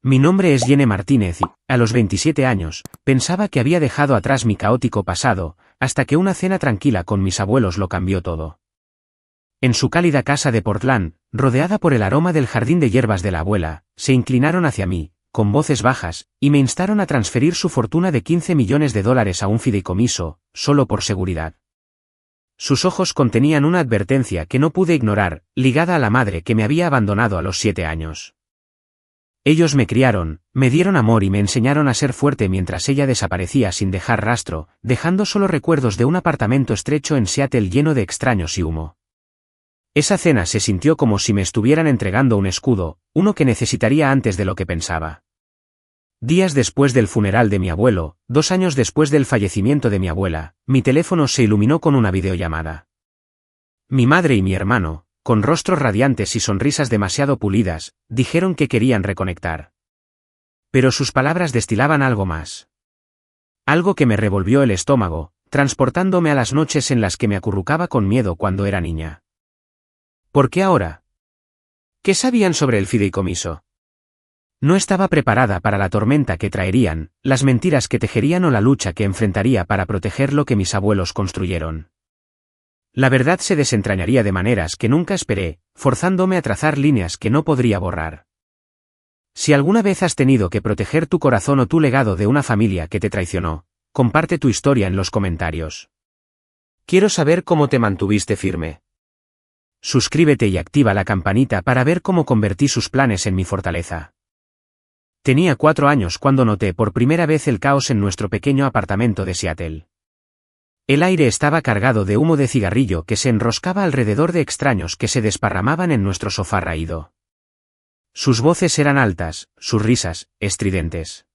Mi nombre es Jenny Martínez y, a los 27 años, pensaba que había dejado atrás mi caótico pasado, hasta que una cena tranquila con mis abuelos lo cambió todo. En su cálida casa de Portland, rodeada por el aroma del jardín de hierbas de la abuela, se inclinaron hacia mí, con voces bajas, y me instaron a transferir su fortuna de $15 millones a un fideicomiso, solo por seguridad. Sus ojos contenían una advertencia que no pude ignorar, ligada a la madre que me había abandonado a los 7 años. Ellos me criaron, me dieron amor y me enseñaron a ser fuerte mientras ella desaparecía sin dejar rastro, dejando solo recuerdos de un apartamento estrecho en Seattle lleno de extraños y humo. Esa cena se sintió como si me estuvieran entregando un escudo, uno que necesitaría antes de lo que pensaba. Días después del funeral de mi abuelo, 2 años después del fallecimiento de mi abuela, mi teléfono se iluminó con una videollamada. Mi madre y mi hermano, con rostros radiantes y sonrisas demasiado pulidas, dijeron que querían reconectar. Pero sus palabras destilaban algo más. Algo que me revolvió el estómago, transportándome a las noches en las que me acurrucaba con miedo cuando era niña. ¿Por qué ahora? ¿Qué sabían sobre el fideicomiso? No estaba preparada para la tormenta que traerían, las mentiras que tejerían o la lucha que enfrentaría para proteger lo que mis abuelos construyeron. La verdad se desentrañaría de maneras que nunca esperé, forzándome a trazar líneas que no podría borrar. Si alguna vez has tenido que proteger tu corazón o tu legado de una familia que te traicionó, comparte tu historia en los comentarios. Quiero saber cómo te mantuviste firme. Suscríbete y activa la campanita para ver cómo convertí sus planes en mi fortaleza. Tenía 4 años cuando noté por primera vez el caos en nuestro pequeño apartamento de Seattle. El aire estaba cargado de humo de cigarrillo que se enroscaba alrededor de extraños que se desparramaban en nuestro sofá raído. Sus voces eran altas, sus risas, estridentes.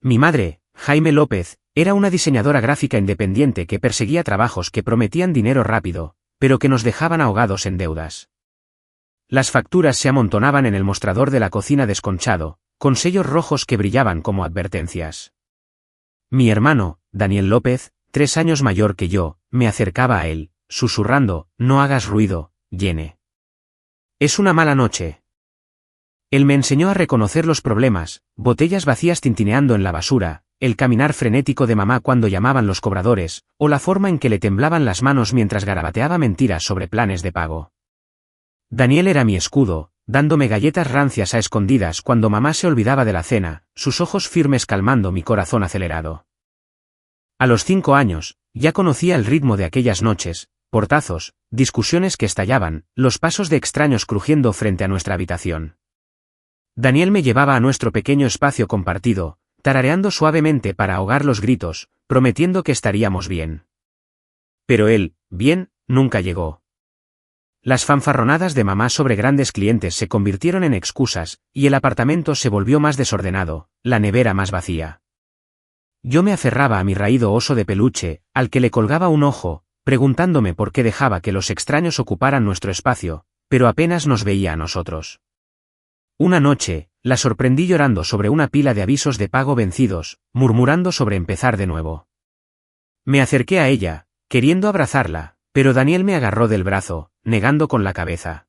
Mi madre, Jaime López, era una diseñadora gráfica independiente que perseguía trabajos que prometían dinero rápido, pero que nos dejaban ahogados en deudas. Las facturas se amontonaban en el mostrador de la cocina desconchado, con sellos rojos que brillaban como advertencias. Mi hermano, Daniel López, 3 años mayor que yo, me acercaba a él, susurrando, «No hagas ruido, Jenny. Es una mala noche». Él me enseñó a reconocer los problemas, botellas vacías tintineando en la basura, el caminar frenético de mamá cuando llamaban los cobradores, o la forma en que le temblaban las manos mientras garabateaba mentiras sobre planes de pago. Daniel era mi escudo, dándome galletas rancias a escondidas cuando mamá se olvidaba de la cena, sus ojos firmes calmando mi corazón acelerado. A los 5 años, ya conocía el ritmo de aquellas noches, portazos, discusiones que estallaban, los pasos de extraños crujiendo frente a nuestra habitación. Daniel me llevaba a nuestro pequeño espacio compartido, tarareando suavemente para ahogar los gritos, prometiendo que estaríamos bien. Pero él, bien, nunca llegó. Las fanfarronadas de mamá sobre grandes clientes se convirtieron en excusas, y el apartamento se volvió más desordenado, la nevera más vacía. Yo me aferraba a mi raído oso de peluche, al que le colgaba un ojo, preguntándome por qué dejaba que los extraños ocuparan nuestro espacio, pero apenas nos veía a nosotros. Una noche, la sorprendí llorando sobre una pila de avisos de pago vencidos, murmurando sobre empezar de nuevo. Me acerqué a ella, queriendo abrazarla, pero Daniel me agarró del brazo, negando con la cabeza.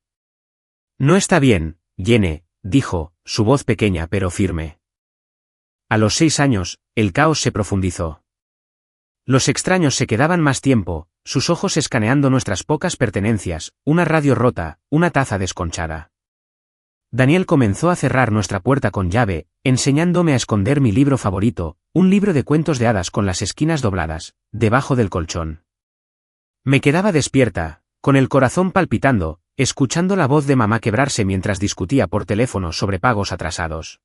«No está bien, Jenny», dijo, su voz pequeña pero firme. A los 6 años, el caos se profundizó. Los extraños se quedaban más tiempo, sus ojos escaneando nuestras pocas pertenencias, una radio rota, una taza desconchada. Daniel comenzó a cerrar nuestra puerta con llave, enseñándome a esconder mi libro favorito, un libro de cuentos de hadas con las esquinas dobladas, debajo del colchón. Me quedaba despierta, con el corazón palpitando, escuchando la voz de mamá quebrarse mientras discutía por teléfono sobre pagos atrasados.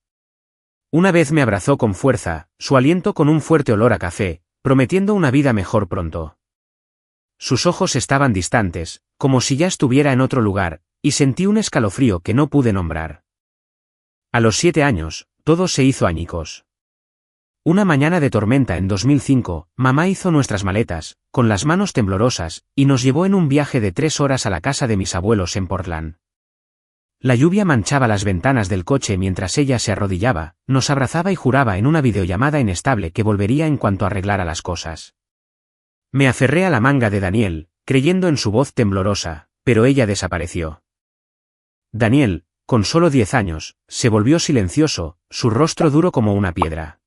Una vez me abrazó con fuerza, su aliento con un fuerte olor a café, prometiendo una vida mejor pronto. Sus ojos estaban distantes, como si ya estuviera en otro lugar, y sentí un escalofrío que no pude nombrar. A los 7 años, todo se hizo añicos. Una mañana de tormenta en 2005, mamá hizo nuestras maletas, con las manos temblorosas, y nos llevó en un viaje de 3 horas a la casa de mis abuelos en Portland. La lluvia manchaba las ventanas del coche mientras ella se arrodillaba, nos abrazaba y juraba en una videollamada inestable que volvería en cuanto arreglara las cosas. Me aferré a la manga de Daniel, creyendo en su voz temblorosa, pero ella desapareció. Daniel, con solo 10 años, se volvió silencioso, su rostro duro como una piedra.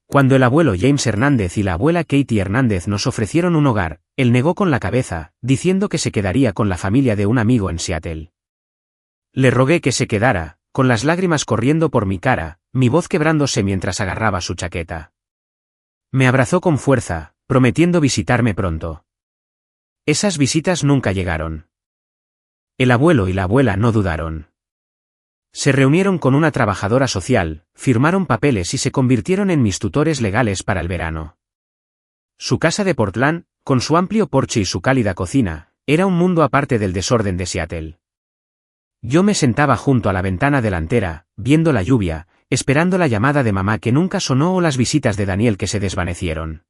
Cuando el abuelo James Hernández y la abuela Katie Hernández nos ofrecieron un hogar, él negó con la cabeza, diciendo que se quedaría con la familia de un amigo en Seattle. Le rogué que se quedara, con las lágrimas corriendo por mi cara, mi voz quebrándose mientras agarraba su chaqueta. Me abrazó con fuerza, prometiendo visitarme pronto. Esas visitas nunca llegaron. El abuelo y la abuela no dudaron. Se reunieron con una trabajadora social, firmaron papeles y se convirtieron en mis tutores legales para el verano. Su casa de Portland, con su amplio porche y su cálida cocina, era un mundo aparte del desorden de Seattle. Yo me sentaba junto a la ventana delantera, viendo la lluvia, esperando la llamada de mamá que nunca sonó o las visitas de Daniel que se desvanecieron.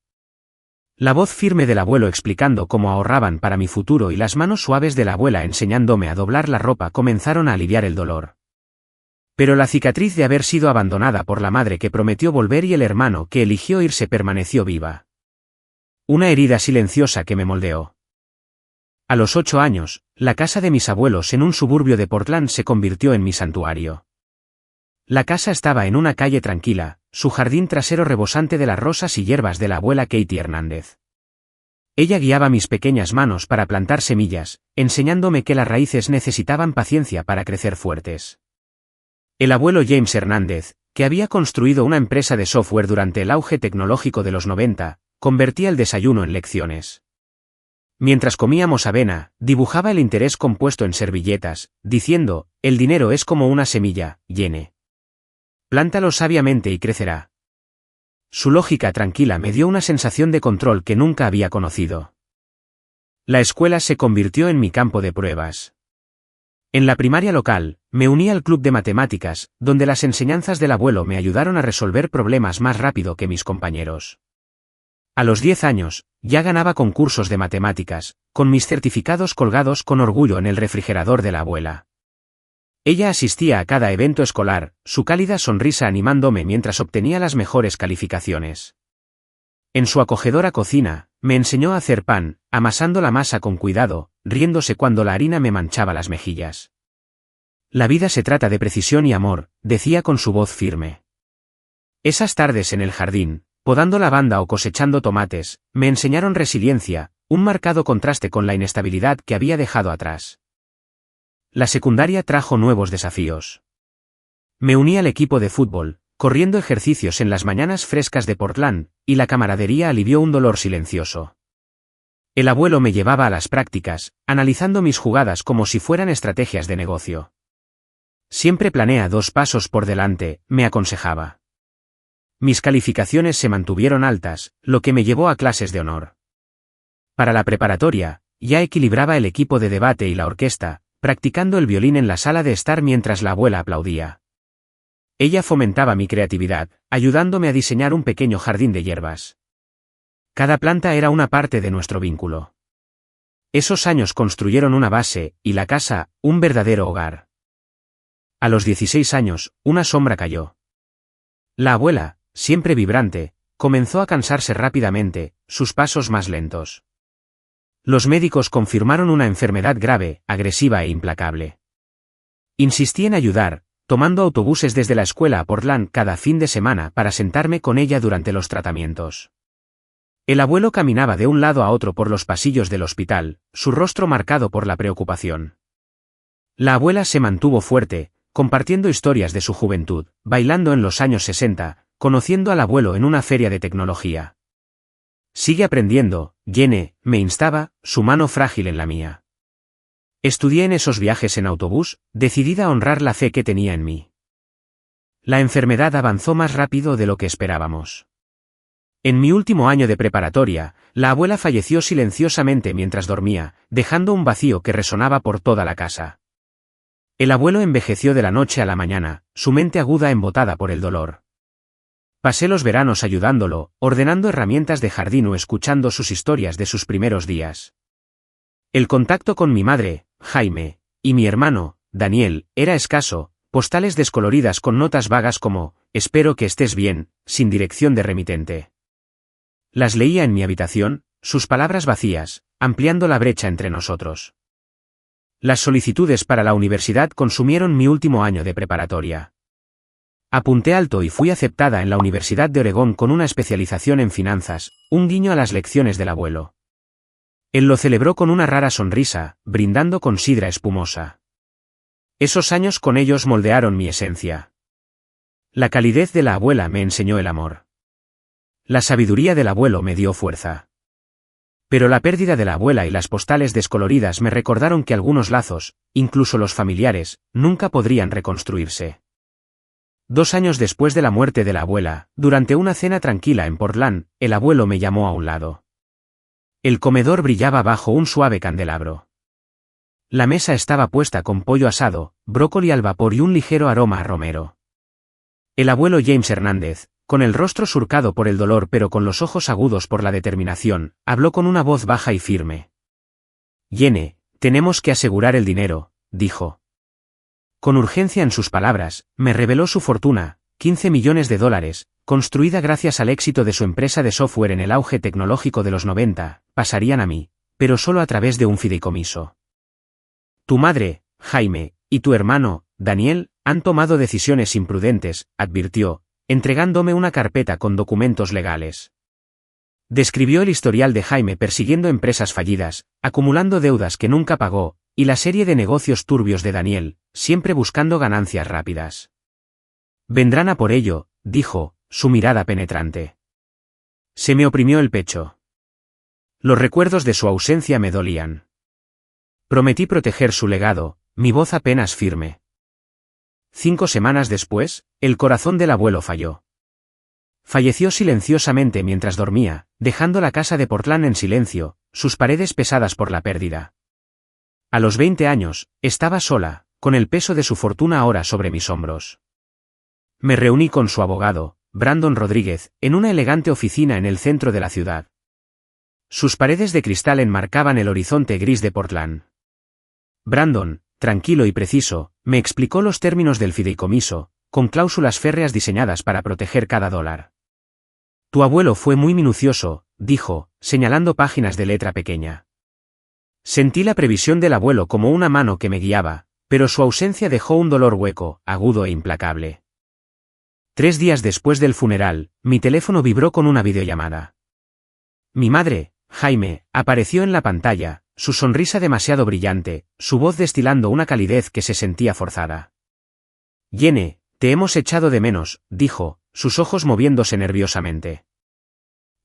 La voz firme del abuelo explicando cómo ahorraban para mi futuro y las manos suaves de la abuela enseñándome a doblar la ropa comenzaron a aliviar el dolor. Pero la cicatriz de haber sido abandonada por la madre que prometió volver y el hermano que eligió irse permaneció viva. Una herida silenciosa que me moldeó. A los 8 años, la casa de mis abuelos en un suburbio de Portland se convirtió en mi santuario. La casa estaba en una calle tranquila, su jardín trasero rebosante de las rosas y hierbas de la abuela Katie Hernández. Ella guiaba mis pequeñas manos para plantar semillas, enseñándome que las raíces necesitaban paciencia para crecer fuertes. El abuelo James Hernández, que había construido una empresa de software durante el auge tecnológico de los 90, convertía el desayuno en lecciones. Mientras comíamos avena, dibujaba el interés compuesto en servilletas, diciendo, el dinero es como una semilla, llene. Plántalo sabiamente y crecerá. Su lógica tranquila me dio una sensación de control que nunca había conocido. La escuela se convirtió en mi campo de pruebas. En la primaria local, me uní al club de matemáticas, donde las enseñanzas del abuelo me ayudaron a resolver problemas más rápido que mis compañeros. A los 10 años, ya ganaba concursos de matemáticas, con mis certificados colgados con orgullo en el refrigerador de la abuela. Ella asistía a cada evento escolar, su cálida sonrisa animándome mientras obtenía las mejores calificaciones. En su acogedora cocina, me enseñó a hacer pan, amasando la masa con cuidado, riéndose cuando la harina me manchaba las mejillas. La vida se trata de precisión y amor, decía con su voz firme. Esas tardes en el jardín, podando lavanda o cosechando tomates, me enseñaron resiliencia, un marcado contraste con la inestabilidad que había dejado atrás. La secundaria trajo nuevos desafíos. Me uní al equipo de fútbol, corriendo ejercicios en las mañanas frescas de Portland, y la camaradería alivió un dolor silencioso. El abuelo me llevaba a las prácticas, analizando mis jugadas como si fueran estrategias de negocio. Siempre planea 2 pasos por delante, me aconsejaba. Mis calificaciones se mantuvieron altas, lo que me llevó a clases de honor. Para la preparatoria, ya equilibraba el equipo de debate y la orquesta, practicando el violín en la sala de estar mientras la abuela aplaudía. Ella fomentaba mi creatividad, ayudándome a diseñar un pequeño jardín de hierbas. Cada planta era una parte de nuestro vínculo. Esos años construyeron una base, y la casa, un verdadero hogar. A los 16 años, una sombra cayó. La abuela, siempre vibrante, comenzó a cansarse rápidamente, sus pasos más lentos. Los médicos confirmaron una enfermedad grave, agresiva e implacable. Insistí en ayudar, tomando autobuses desde la escuela a Portland cada fin de semana para sentarme con ella durante los tratamientos. El abuelo caminaba de un lado a otro por los pasillos del hospital, su rostro marcado por la preocupación. La abuela se mantuvo fuerte, compartiendo historias de su juventud, bailando en los años 60, conociendo al abuelo en una feria de tecnología. Sigue aprendiendo, Jenny, me instaba, su mano frágil en la mía. Estudié en esos viajes en autobús, decidida a honrar la fe que tenía en mí. La enfermedad avanzó más rápido de lo que esperábamos. En mi último año de preparatoria, la abuela falleció silenciosamente mientras dormía, dejando un vacío que resonaba por toda la casa. El abuelo envejeció de la noche a la mañana, su mente aguda embotada por el dolor. Pasé los veranos ayudándolo, ordenando herramientas de jardín o escuchando sus historias de sus primeros días. El contacto con mi madre, Jaime, y mi hermano, Daniel, era escaso, postales descoloridas con notas vagas como, espero que estés bien, sin dirección de remitente. Las leía en mi habitación, sus palabras vacías, ampliando la brecha entre nosotros. Las solicitudes para la universidad consumieron mi último año de preparatoria. Apunté alto y fui aceptada en la Universidad de Oregón con una especialización en finanzas, un guiño a las lecciones del abuelo. Él lo celebró con una rara sonrisa, brindando con sidra espumosa. Esos años con ellos moldearon mi esencia. La calidez de la abuela me enseñó el amor. La sabiduría del abuelo me dio fuerza. Pero la pérdida de la abuela y las postales descoloridas me recordaron que algunos lazos, incluso los familiares, nunca podrían reconstruirse. 2 años después de la muerte de la abuela, durante una cena tranquila en Portland, el abuelo me llamó a un lado. El comedor brillaba bajo un suave candelabro. La mesa estaba puesta con pollo asado, brócoli al vapor y un ligero aroma a romero. El abuelo James Hernández, con el rostro surcado por el dolor pero con los ojos agudos por la determinación, habló con una voz baja y firme. «Jene, tenemos que asegurar el dinero», dijo. Con urgencia en sus palabras, me reveló su fortuna, $15 millones, construida gracias al éxito de su empresa de software en el auge tecnológico de los 90, pasarían a mí, pero solo a través de un fideicomiso. Tu madre, Jaime, y tu hermano, Daniel, han tomado decisiones imprudentes, advirtió, entregándome una carpeta con documentos legales. Describió el historial de Jaime persiguiendo empresas fallidas, acumulando deudas que nunca pagó, y la serie de negocios turbios de Daniel, siempre buscando ganancias rápidas. Vendrán a por ello, dijo, su mirada penetrante. Se me oprimió el pecho. Los recuerdos de su ausencia me dolían. Prometí proteger su legado, mi voz apenas firme. 5 semanas después, el corazón del abuelo falló. Falleció silenciosamente mientras dormía, dejando la casa de Portland en silencio, sus paredes pesadas por la pérdida. A los 20 años, estaba sola, con el peso de su fortuna ahora sobre mis hombros. Me reuní con su abogado, Brandon Rodríguez, en una elegante oficina en el centro de la ciudad. Sus paredes de cristal enmarcaban el horizonte gris de Portland. Brandon, tranquilo y preciso, me explicó los términos del fideicomiso, con cláusulas férreas diseñadas para proteger cada dólar. Tu abuelo fue muy minucioso, dijo, señalando páginas de letra pequeña. Sentí la previsión del abuelo como una mano que me guiaba, pero su ausencia dejó un dolor hueco, agudo e implacable. 3 días después del funeral, mi teléfono vibró con una videollamada. Mi madre, Jaime, apareció en la pantalla, su sonrisa demasiado brillante, su voz destilando una calidez que se sentía forzada. Jene, te hemos echado de menos, dijo, sus ojos moviéndose nerviosamente.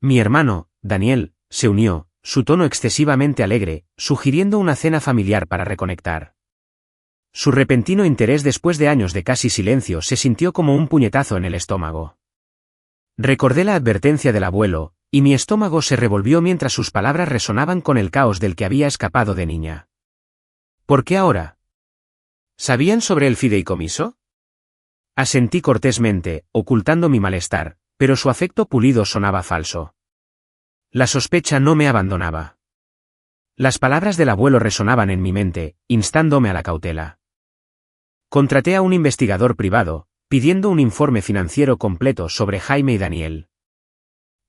Mi hermano, Daniel, se unió, su tono excesivamente alegre, sugiriendo una cena familiar para reconectar. Su repentino interés después de años de casi silencio se sintió como un puñetazo en el estómago. Recordé la advertencia del abuelo, y mi estómago se revolvió mientras sus palabras resonaban con el caos del que había escapado de niña. ¿Por qué ahora? ¿Sabían sobre el fideicomiso? Asentí cortésmente, ocultando mi malestar, pero su afecto pulido sonaba falso. La sospecha no me abandonaba. Las palabras del abuelo resonaban en mi mente, instándome a la cautela. Contraté a un investigador privado, pidiendo un informe financiero completo sobre Jaime y Daniel.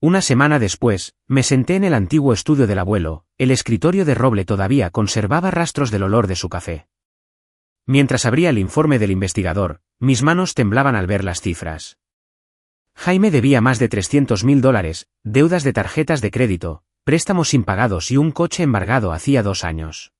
Una semana después, me senté en el antiguo estudio del abuelo, el escritorio de roble todavía conservaba rastros del olor de su café. Mientras abría el informe del investigador, mis manos temblaban al ver las cifras. Jaime debía más de $300.000, deudas de tarjetas de crédito, préstamos impagados y un coche embargado hacía 2 años.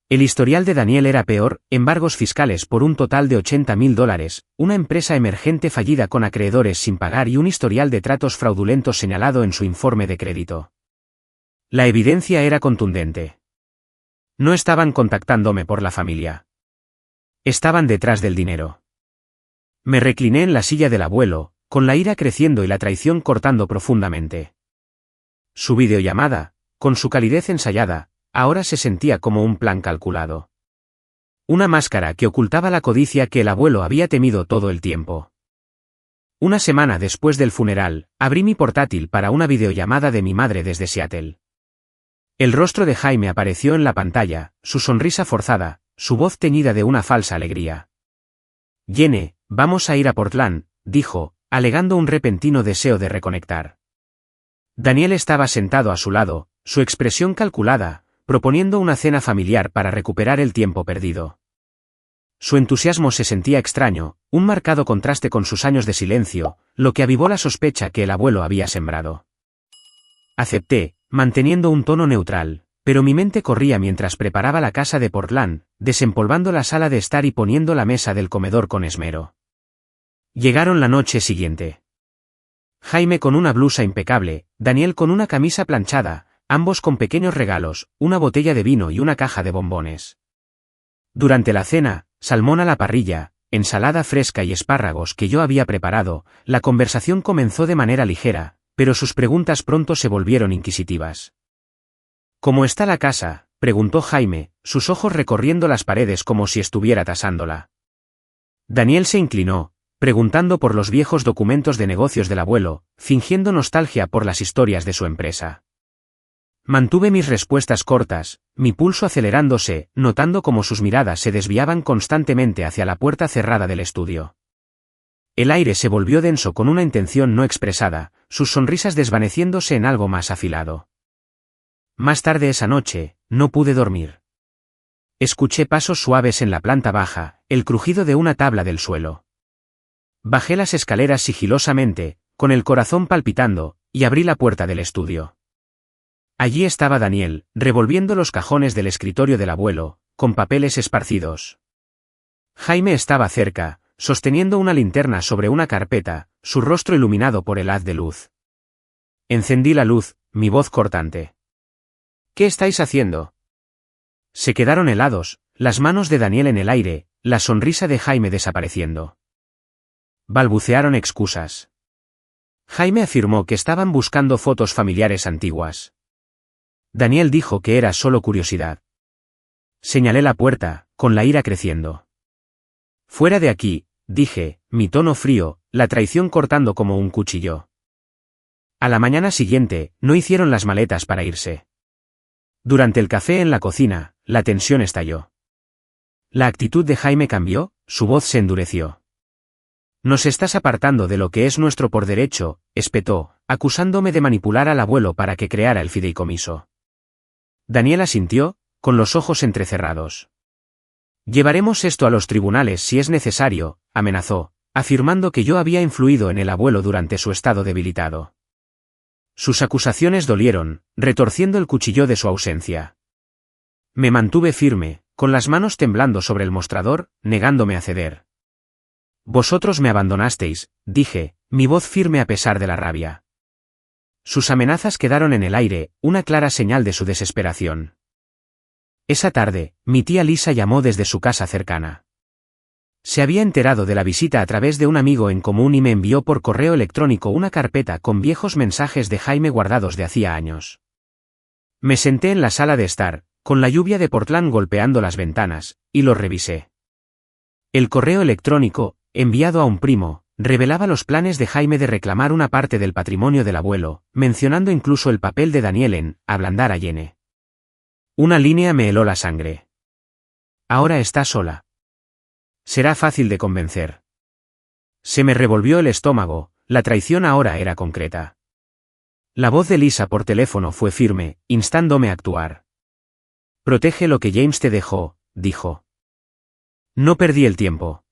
El historial de Daniel era peor, embargos fiscales por un total de $80.000, una empresa emergente fallida con acreedores sin pagar y un historial de tratos fraudulentos señalado en su informe de crédito. La evidencia era contundente. No estaban contactándome por la familia. Estaban detrás del dinero. Me recliné en la silla del abuelo, con la ira creciendo y la traición cortando profundamente. Su videollamada, con su calidez ensayada, ahora se sentía como un plan calculado. Una máscara que ocultaba la codicia que el abuelo había temido todo el tiempo. Una semana después del funeral, abrí mi portátil para una videollamada de mi madre desde Seattle. El rostro de Jaime apareció en la pantalla, su sonrisa forzada, su voz teñida de una falsa alegría. Jene, vamos a ir a Portland, dijo, alegando un repentino deseo de reconectar. Daniel estaba sentado a su lado, su expresión calculada, proponiendo una cena familiar para recuperar el tiempo perdido. Su entusiasmo se sentía extraño, un marcado contraste con sus años de silencio, lo que avivó la sospecha que el abuelo había sembrado. Acepté, manteniendo un tono neutral, pero mi mente corría mientras preparaba la casa de Portland, desempolvando la sala de estar y poniendo la mesa del comedor con esmero. Llegaron la noche siguiente. Jaime con una blusa impecable, Daniel con una camisa planchada, ambos con pequeños regalos, una botella de vino y una caja de bombones. Durante la cena, salmón a la parrilla, ensalada fresca y espárragos que yo había preparado, la conversación comenzó de manera ligera, pero sus preguntas pronto se volvieron inquisitivas. ¿Cómo está la casa?, preguntó Jaime, sus ojos recorriendo las paredes como si estuviera tasándola. Daniel se inclinó, preguntando por los viejos documentos de negocios del abuelo, fingiendo nostalgia por las historias de su empresa. Mantuve mis respuestas cortas, mi pulso acelerándose, notando cómo sus miradas se desviaban constantemente hacia la puerta cerrada del estudio. El aire se volvió denso con una intención no expresada, sus sonrisas desvaneciéndose en algo más afilado. Más tarde esa noche, no pude dormir. Escuché pasos suaves en la planta baja, el crujido de una tabla del suelo. Bajé las escaleras sigilosamente, con el corazón palpitando, y abrí la puerta del estudio. Allí estaba Daniel, revolviendo los cajones del escritorio del abuelo, con papeles esparcidos. Jaime estaba cerca, sosteniendo una linterna sobre una carpeta, su rostro iluminado por el haz de luz. Encendí la luz, mi voz cortante. ¿Qué estáis haciendo? Se quedaron helados, las manos de Daniel en el aire, la sonrisa de Jaime desapareciendo. Balbucearon excusas. Jaime afirmó que estaban buscando fotos familiares antiguas. Daniel dijo que era solo curiosidad. Señalé la puerta, con la ira creciendo. Fuera de aquí, dije, mi tono frío, la traición cortando como un cuchillo. A la mañana siguiente, no hicieron las maletas para irse. Durante el café en la cocina, la tensión estalló. La actitud de Jaime cambió, su voz se endureció. Nos estás apartando de lo que es nuestro por derecho, espetó, acusándome de manipular al abuelo para que creara el fideicomiso. Daniel asintió, con los ojos entrecerrados. Llevaremos esto a los tribunales si es necesario, amenazó, afirmando que yo había influido en el abuelo durante su estado debilitado. Sus acusaciones dolieron, retorciendo el cuchillo de su ausencia. Me mantuve firme, con las manos temblando sobre el mostrador, negándome a ceder. Vosotros me abandonasteis, dije, mi voz firme a pesar de la rabia. Sus amenazas quedaron en el aire, una clara señal de su desesperación. Esa tarde, mi tía Lisa llamó desde su casa cercana. Se había enterado de la visita a través de un amigo en común y me envió por correo electrónico una carpeta con viejos mensajes de Jaime guardados de hacía años. Me senté en la sala de estar, con la lluvia de Portland golpeando las ventanas, y los revisé. El correo electrónico, enviado a un primo, revelaba los planes de Jaime de reclamar una parte del patrimonio del abuelo, mencionando incluso el papel de Daniel en ablandar a Jenny. Una línea me heló la sangre. Ahora está sola. Será fácil de convencer. Se me revolvió el estómago, la traición ahora era concreta. La voz de Lisa por teléfono fue firme, instándome a actuar. Protege lo que James te dejó, dijo. No perdí el tiempo.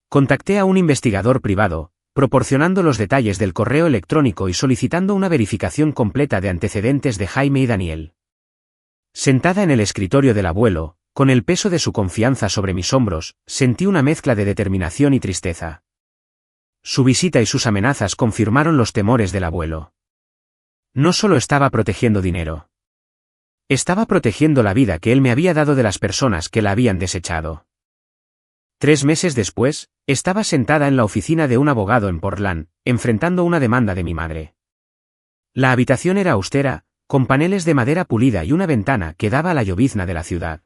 Contacté a un investigador privado, proporcionando los detalles del correo electrónico y solicitando una verificación completa de antecedentes de Jaime y Daniel. Sentada en el escritorio del abuelo, con el peso de su confianza sobre mis hombros, sentí una mezcla de determinación y tristeza. Su visita y sus amenazas confirmaron los temores del abuelo. No solo estaba protegiendo dinero. Estaba protegiendo la vida que él me había dado de las personas que la habían desechado. 3 meses después, estaba sentada en la oficina de un abogado en Portland, enfrentando una demanda de mi madre. La habitación era austera, con paneles de madera pulida y una ventana que daba a la llovizna de la ciudad.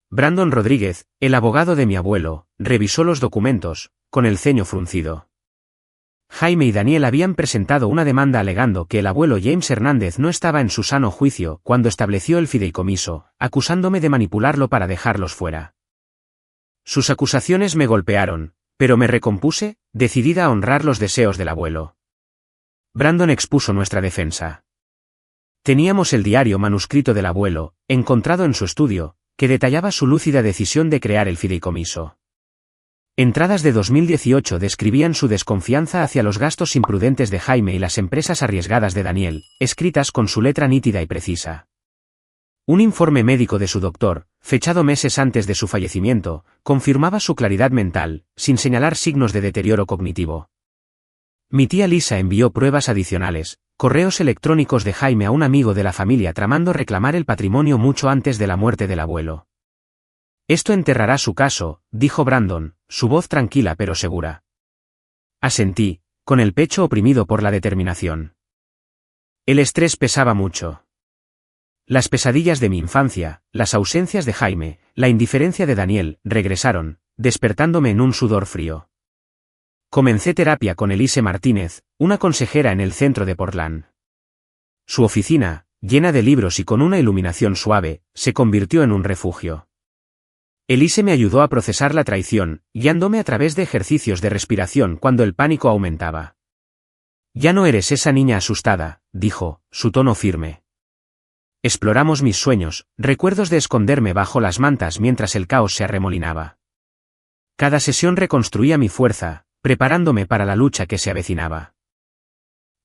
Brandon Rodríguez, el abogado de mi abuelo, revisó los documentos, con el ceño fruncido. Jaime y Daniel habían presentado una demanda alegando que el abuelo James Hernández no estaba en su sano juicio cuando estableció el fideicomiso, acusándome de manipularlo para dejarlos fuera. Sus acusaciones me golpearon, pero me recompuse, decidida a honrar los deseos del abuelo. Brandon expuso nuestra defensa. Teníamos el diario manuscrito del abuelo, encontrado en su estudio, que detallaba su lúcida decisión de crear el fideicomiso. Entradas de 2018 describían su desconfianza hacia los gastos imprudentes de Jaime y las empresas arriesgadas de Daniel, escritas con su letra nítida y precisa. Un informe médico de su doctor, fechado meses antes de su fallecimiento, confirmaba su claridad mental, sin señalar signos de deterioro cognitivo. Mi tía Lisa envió pruebas adicionales, correos electrónicos de Jaime a un amigo de la familia tramando reclamar el patrimonio mucho antes de la muerte del abuelo. Esto enterrará su caso, dijo Brandon, su voz tranquila pero segura. Asentí, con el pecho oprimido por la determinación. El estrés pesaba mucho. Las pesadillas de mi infancia, las ausencias de Jaime, la indiferencia de Daniel, regresaron, despertándome en un sudor frío. Comencé terapia con Elise Martínez, una consejera en el centro de Portland. Su oficina, llena de libros y con una iluminación suave, se convirtió en un refugio. Elise me ayudó a procesar la traición, guiándome a través de ejercicios de respiración cuando el pánico aumentaba. Ya no eres esa niña asustada, dijo, su tono firme. Exploramos mis sueños, recuerdos de esconderme bajo las mantas mientras el caos se arremolinaba. Cada sesión reconstruía mi fuerza, preparándome para la lucha que se avecinaba.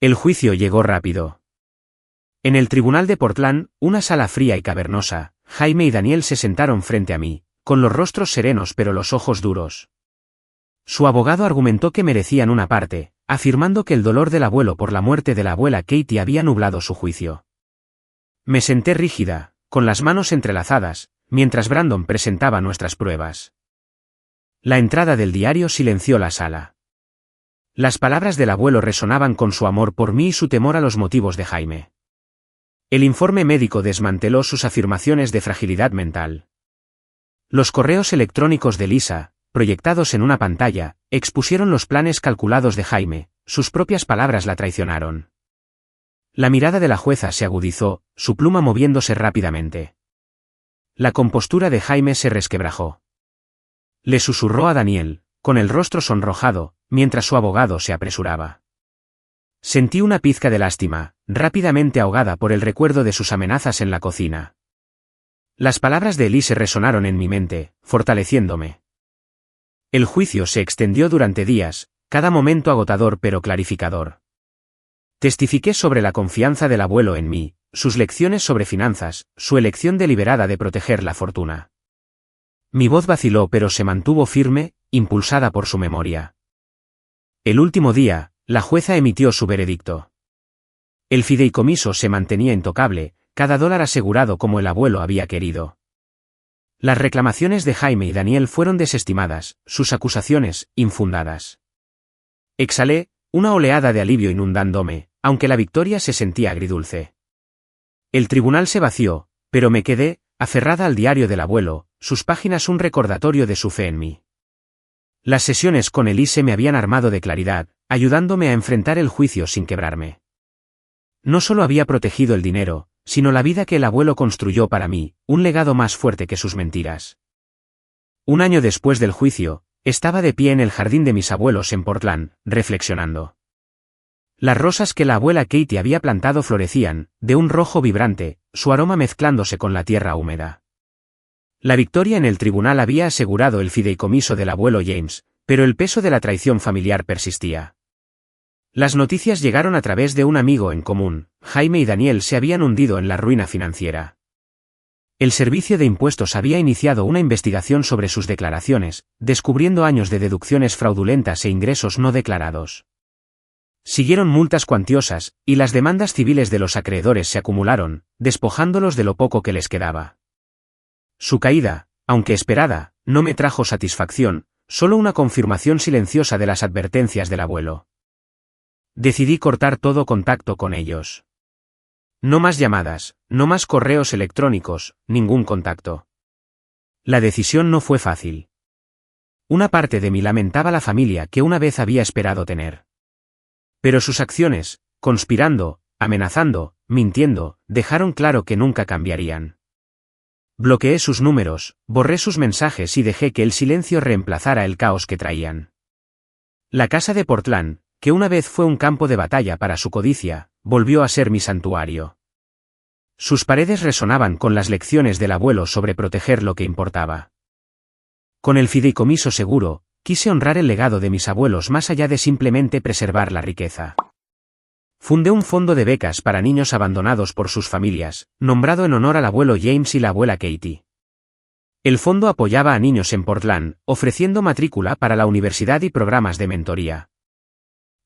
El juicio llegó rápido. En el tribunal de Portland, una sala fría y cavernosa, Jaime y Daniel se sentaron frente a mí, con los rostros serenos pero los ojos duros. Su abogado argumentó que merecían una parte, afirmando que el dolor del abuelo por la muerte de la abuela Katie había nublado su juicio. Me senté rígida, con las manos entrelazadas, mientras Brandon presentaba nuestras pruebas. La entrada del diario silenció la sala. Las palabras del abuelo resonaban con su amor por mí y su temor a los motivos de Jaime. El informe médico desmanteló sus afirmaciones de fragilidad mental. Los correos electrónicos de Lisa, proyectados en una pantalla, expusieron los planes calculados de Jaime, sus propias palabras la traicionaron. La mirada de la jueza se agudizó, su pluma moviéndose rápidamente. La compostura de Jaime se resquebrajó. Le susurró a Daniel, con el rostro sonrojado, mientras su abogado se apresuraba. Sentí una pizca de lástima, rápidamente ahogada por el recuerdo de sus amenazas en la cocina. Las palabras de Elise resonaron en mi mente, fortaleciéndome. El juicio se extendió durante días, cada momento agotador pero clarificador. Testifiqué sobre la confianza del abuelo en mí, sus lecciones sobre finanzas, su elección deliberada de proteger la fortuna. Mi voz vaciló pero se mantuvo firme, impulsada por su memoria. El último día, la jueza emitió su veredicto. El fideicomiso se mantenía intocable, cada dólar asegurado como el abuelo había querido. Las reclamaciones de Jaime y Daniel fueron desestimadas, sus acusaciones, infundadas. Exhalé, una oleada de alivio inundándome, aunque la victoria se sentía agridulce. El tribunal se vació, pero me quedé, aferrada al diario del abuelo, sus páginas un recordatorio de su fe en mí. Las sesiones con Elise me habían armado de claridad, ayudándome a enfrentar el juicio sin quebrarme. No solo había protegido el dinero, sino la vida que el abuelo construyó para mí, un legado más fuerte que sus mentiras. Un año después del juicio, estaba de pie en el jardín de mis abuelos en Portland, reflexionando. Las rosas que la abuela Katie había plantado florecían, de un rojo vibrante, su aroma mezclándose con la tierra húmeda. La victoria en el tribunal había asegurado el fideicomiso del abuelo James, pero el peso de la traición familiar persistía. Las noticias llegaron a través de un amigo en común, Jaime y Daniel se habían hundido en la ruina financiera. El Servicio de Impuestos había iniciado una investigación sobre sus declaraciones, descubriendo años de deducciones fraudulentas e ingresos no declarados. Siguieron multas cuantiosas, y las demandas civiles de los acreedores se acumularon, despojándolos de lo poco que les quedaba. Su caída, aunque esperada, no me trajo satisfacción, solo una confirmación silenciosa de las advertencias del abuelo. Decidí cortar todo contacto con ellos. No más llamadas, no más correos electrónicos, ningún contacto. La decisión no fue fácil. Una parte de mí lamentaba la familia que una vez había esperado tener. Pero sus acciones, conspirando, amenazando, mintiendo, dejaron claro que nunca cambiarían. Bloqueé sus números, borré sus mensajes y dejé que el silencio reemplazara el caos que traían. La casa de Portland, que una vez fue un campo de batalla para su codicia, volvió a ser mi santuario. Sus paredes resonaban con las lecciones del abuelo sobre proteger lo que importaba. Con el fideicomiso seguro, quise honrar el legado de mis abuelos más allá de simplemente preservar la riqueza. Fundé un fondo de becas para niños abandonados por sus familias, nombrado en honor al abuelo James y la abuela Katie. El fondo apoyaba a niños en Portland, ofreciendo matrícula para la universidad y programas de mentoría.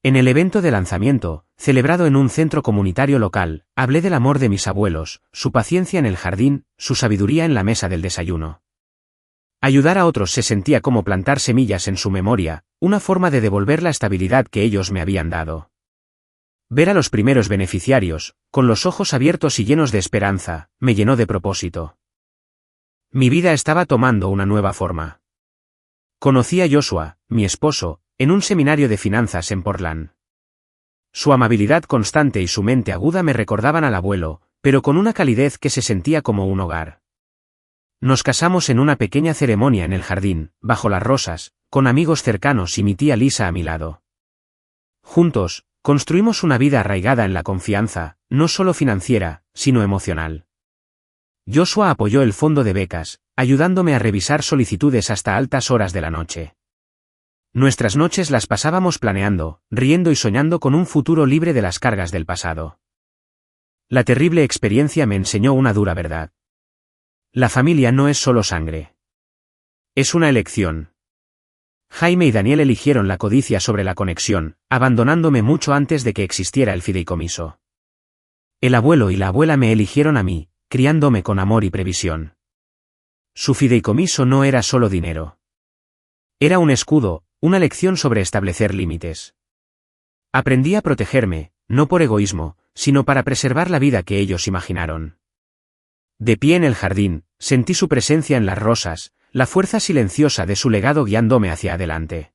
En el evento de lanzamiento, celebrado en un centro comunitario local, hablé del amor de mis abuelos, su paciencia en el jardín, su sabiduría en la mesa del desayuno. Ayudar a otros se sentía como plantar semillas en su memoria, una forma de devolver la estabilidad que ellos me habían dado. Ver a los primeros beneficiarios, con los ojos abiertos y llenos de esperanza, me llenó de propósito. Mi vida estaba tomando una nueva forma. Conocí a Joshua, mi esposo, en un seminario de finanzas en Portland. Su amabilidad constante y su mente aguda me recordaban al abuelo, pero con una calidez que se sentía como un hogar. Nos casamos en una pequeña ceremonia en el jardín, bajo las rosas, con amigos cercanos y mi tía Lisa a mi lado. Juntos, construimos una vida arraigada en la confianza, no solo financiera, sino emocional. Joshua apoyó el fondo de becas, ayudándome a revisar solicitudes hasta altas horas de la noche. Nuestras noches las pasábamos planeando, riendo y soñando con un futuro libre de las cargas del pasado. La terrible experiencia me enseñó una dura verdad. La familia no es solo sangre. Es una elección. Jaime y Daniel eligieron la codicia sobre la conexión, abandonándome mucho antes de que existiera el fideicomiso. El abuelo y la abuela me eligieron a mí, criándome con amor y previsión. Su fideicomiso no era solo dinero. Era un escudo, una lección sobre establecer límites. Aprendí a protegerme, no por egoísmo, sino para preservar la vida que ellos imaginaron. De pie en el jardín, sentí su presencia en las rosas, la fuerza silenciosa de su legado guiándome hacia adelante.